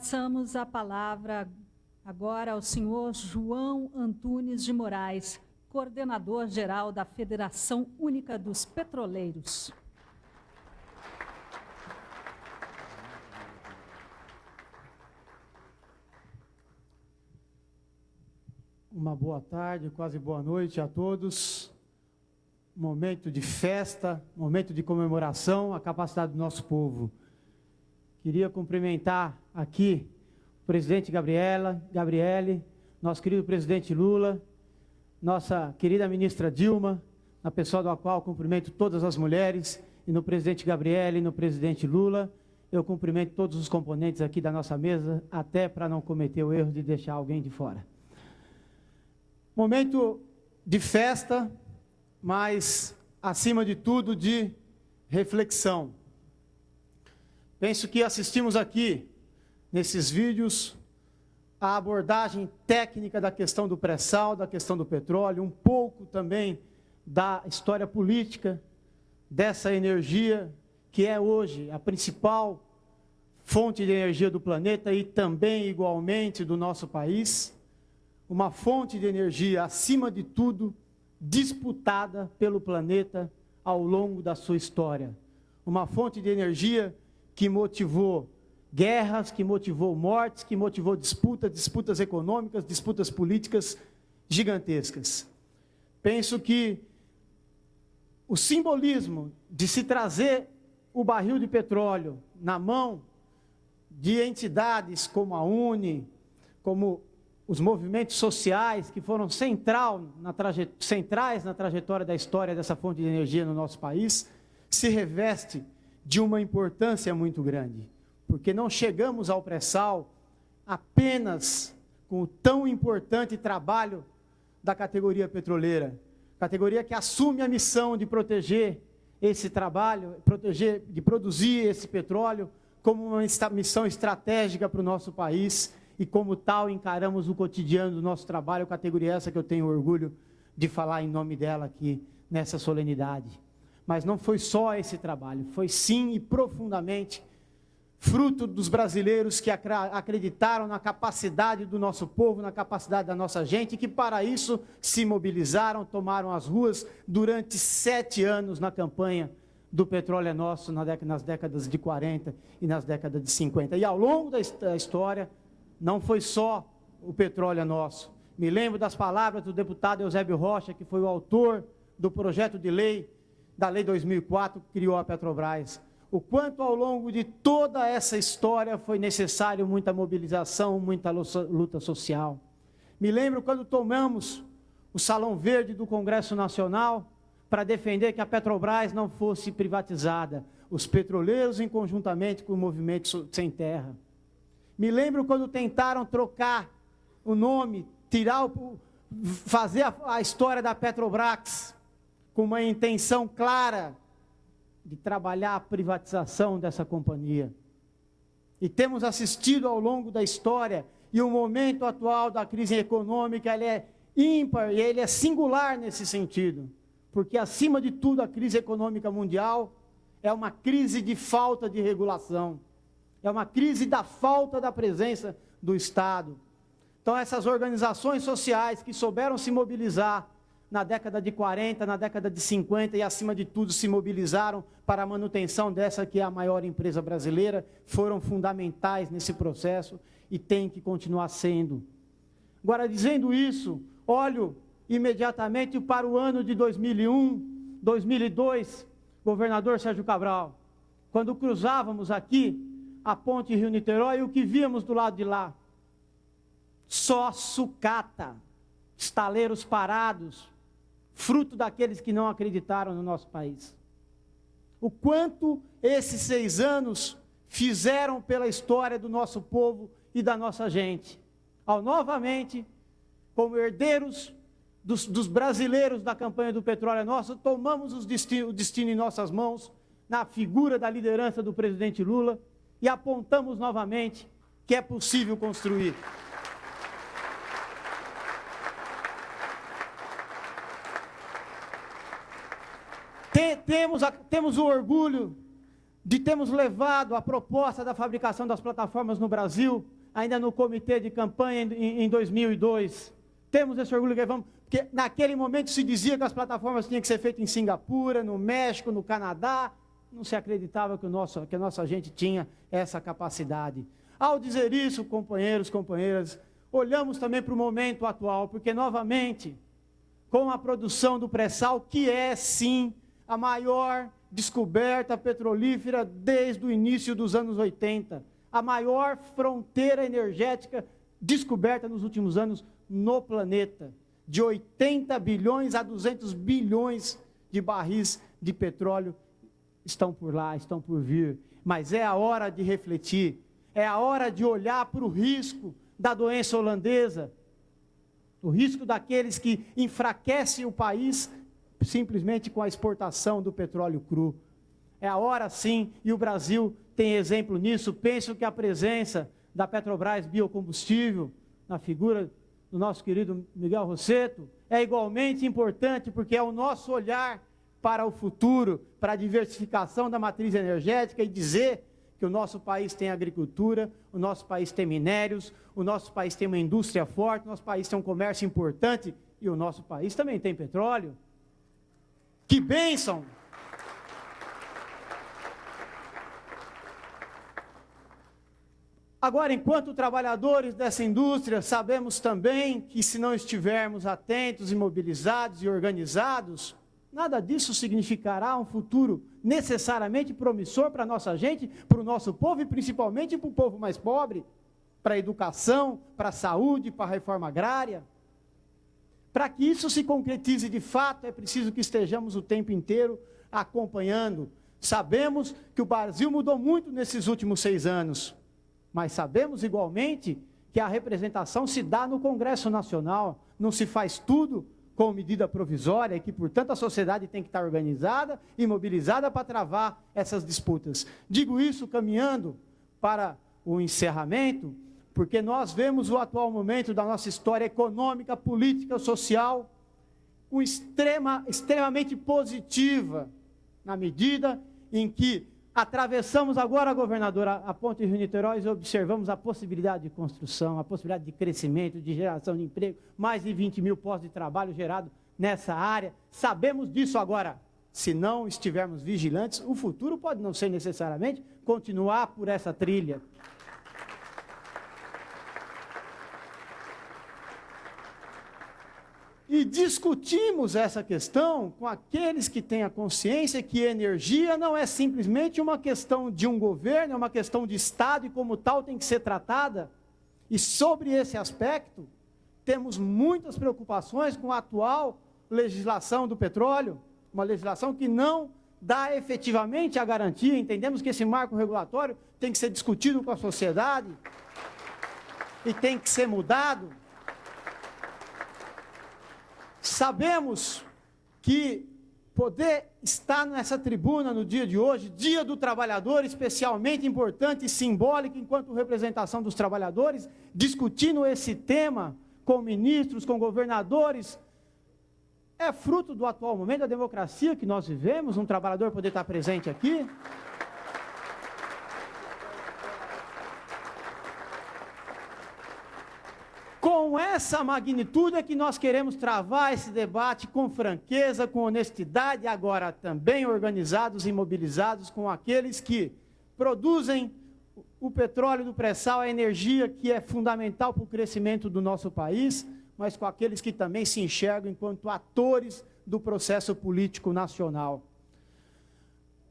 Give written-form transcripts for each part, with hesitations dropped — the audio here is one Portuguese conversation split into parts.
Passamos a palavra agora ao senhor João Antunes de Moraes, coordenador-geral da Federação Única dos Petroleiros. Uma boa tarde, quase boa noite a todos. Momento de festa, momento de comemoração, a capacidade do nosso povo. Queria cumprimentar aqui o presidente Gabriele, nosso querido presidente Lula, nossa querida ministra Dilma, na pessoa da qual cumprimento todas as mulheres, e no presidente Gabriele, e no presidente Lula. Eu cumprimento todos os componentes aqui da nossa mesa, até para não cometer o erro de deixar alguém de fora. Momento de festa, mas, acima de tudo, de reflexão. Penso que assistimos aqui, nesses vídeos, a abordagem técnica da questão do pré-sal, da questão do petróleo, um pouco também da história política dessa energia, que é hoje a principal fonte de energia do planeta e também, igualmente, do nosso país. Uma fonte de energia, acima de tudo, disputada pelo planeta ao longo da sua história. Uma fonte de energia que motivou guerras, que motivou mortes, que motivou disputas econômicas, disputas políticas gigantescas. Penso que o simbolismo de se trazer o barril de petróleo na mão de entidades como a UNE, como os movimentos sociais que foram centrais na trajetória da história dessa fonte de energia no nosso país, se reveste de uma importância muito grande, porque não chegamos ao pré-sal apenas com o tão importante trabalho da categoria petroleira, categoria que assume a missão de proteger esse trabalho, de produzir esse petróleo como uma missão estratégica para o nosso país, e como tal encaramos o cotidiano do nosso trabalho, categoria essa que eu tenho orgulho de falar em nome dela aqui nessa solenidade. Mas não foi só esse trabalho, foi sim e profundamente fruto dos brasileiros que acreditaram na capacidade do nosso povo, na capacidade da nossa gente, que para isso se mobilizaram, tomaram as ruas durante 7 anos na campanha do Petróleo é Nosso, nas décadas de 40 e nas décadas de 50. E ao longo da história, não foi só o petróleo é nosso. Me lembro das palavras do deputado Eusébio Rocha, que foi o autor do projeto de lei, da Lei 2004, que criou a Petrobras. O quanto ao longo de toda essa história foi necessário muita mobilização, muita luta social. Me lembro quando tomamos o Salão Verde do Congresso Nacional para defender que a Petrobras não fosse privatizada. Os petroleiros, em conjuntamente com o Movimento Sem Terra. Me lembro quando tentaram trocar o nome, fazer a história da Petrobras com uma intenção clara de trabalhar a privatização dessa companhia. E temos assistido ao longo da história, e o momento atual da crise econômica, ele é ímpar e ele é singular nesse sentido, porque acima de tudo a crise econômica mundial é uma crise de falta de regulação. É uma crise da falta da presença do Estado. Então, essas organizações sociais que souberam se mobilizar na década de 40, na década de 50 e, acima de tudo, se mobilizaram para a manutenção dessa que é a maior empresa brasileira, foram fundamentais nesse processo e têm que continuar sendo. Agora, dizendo isso, olho imediatamente para o ano de 2001, 2002, governador Sérgio Cabral, quando cruzávamos aqui a ponte Rio-Niterói, e o que víamos do lado de lá? Só sucata, estaleiros parados, fruto daqueles que não acreditaram no nosso país. O quanto esses 6 anos fizeram pela história do nosso povo e da nossa gente. Ao novamente, como herdeiros dos brasileiros da campanha do Petróleo é Nosso, tomamos o destino em nossas mãos, na figura da liderança do presidente Lula, e apontamos novamente que é possível construir. Temos o orgulho de termos levado a proposta da fabricação das plataformas no Brasil ainda no comitê de campanha em 2002. Temos esse orgulho que vamos, porque naquele momento se dizia que as plataformas tinham que ser feitas em Singapura, no México, no Canadá. Não se acreditava que a nossa gente tinha essa capacidade. Ao dizer isso, companheiros, companheiras, olhamos também para o momento atual, porque novamente, com a produção do pré-sal, que é sim a maior descoberta petrolífera desde o início dos anos 80, a maior fronteira energética descoberta nos últimos anos no planeta, de 80 bilhões a 200 bilhões de barris de petróleo estão por lá, estão por vir. Mas é a hora de refletir, é a hora de olhar para o risco da doença holandesa, o risco daqueles que enfraquecem o país simplesmente com a exportação do petróleo cru. É a hora sim, e o Brasil tem exemplo nisso. Penso que a presença da Petrobras Biocombustível, na figura do nosso querido Miguel Rossetto, é igualmente importante, porque é o nosso olhar para o futuro, para a diversificação da matriz energética e dizer que o nosso país tem agricultura, o nosso país tem minérios, o nosso país tem uma indústria forte, o nosso país tem um comércio importante e o nosso país também tem petróleo. Que bênção! Agora, enquanto trabalhadores dessa indústria, sabemos também que se não estivermos atentos, imobilizados e organizados, nada disso significará um futuro necessariamente promissor para a nossa gente, para o nosso povo e principalmente para o povo mais pobre, para a educação, para a saúde, para a reforma agrária. Para que isso se concretize de fato, é preciso que estejamos o tempo inteiro acompanhando. Sabemos que o Brasil mudou muito nesses últimos 6 anos, mas sabemos igualmente que a representação se dá no Congresso Nacional, não se faz tudo com medida provisória, e que, portanto, a sociedade tem que estar organizada e mobilizada para travar essas disputas. Digo isso caminhando para o encerramento, porque nós vemos o atual momento da nossa história econômica, política, social, com extremamente positiva, na medida em que atravessamos agora, governadora, a ponte Rio-Niterói e observamos a possibilidade de construção, a possibilidade de crescimento, de geração de emprego, mais de 20 mil postos de trabalho gerados nessa área. Sabemos disso agora. Se não estivermos vigilantes, o futuro pode não ser necessariamente continuar por essa trilha. E discutimos essa questão com aqueles que têm a consciência que energia não é simplesmente uma questão de um governo, é uma questão de Estado e como tal tem que ser tratada. E sobre esse aspecto, temos muitas preocupações com a atual legislação do petróleo, uma legislação que não dá efetivamente a garantia. Entendemos que esse marco regulatório tem que ser discutido com a sociedade e tem que ser mudado. Sabemos que poder estar nessa tribuna no dia de hoje, Dia do Trabalhador, especialmente importante e simbólico enquanto representação dos trabalhadores, discutindo esse tema com ministros, com governadores, é fruto do atual momento da democracia que nós vivemos, um trabalhador poder estar presente aqui. Com essa magnitude é que nós queremos travar esse debate com franqueza, com honestidade, agora também organizados e mobilizados com aqueles que produzem o petróleo do pré-sal, a energia que é fundamental para o crescimento do nosso país, mas com aqueles que também se enxergam enquanto atores do processo político nacional.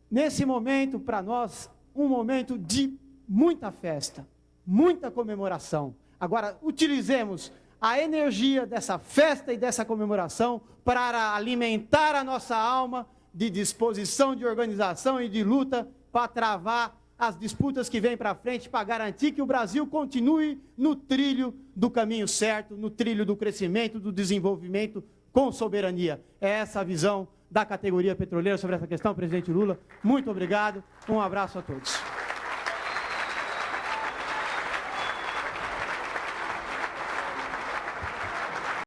Nesse momento, para nós, um momento de muita festa, muita comemoração. Agora, utilizemos a energia dessa festa e dessa comemoração para alimentar a nossa alma de disposição, de organização e de luta para travar as disputas que vêm para frente, para garantir que o Brasil continue no trilho do caminho certo, no trilho do crescimento, do desenvolvimento com soberania. É essa a visão da categoria petroleira sobre essa questão, presidente Lula. Muito obrigado, um abraço a todos.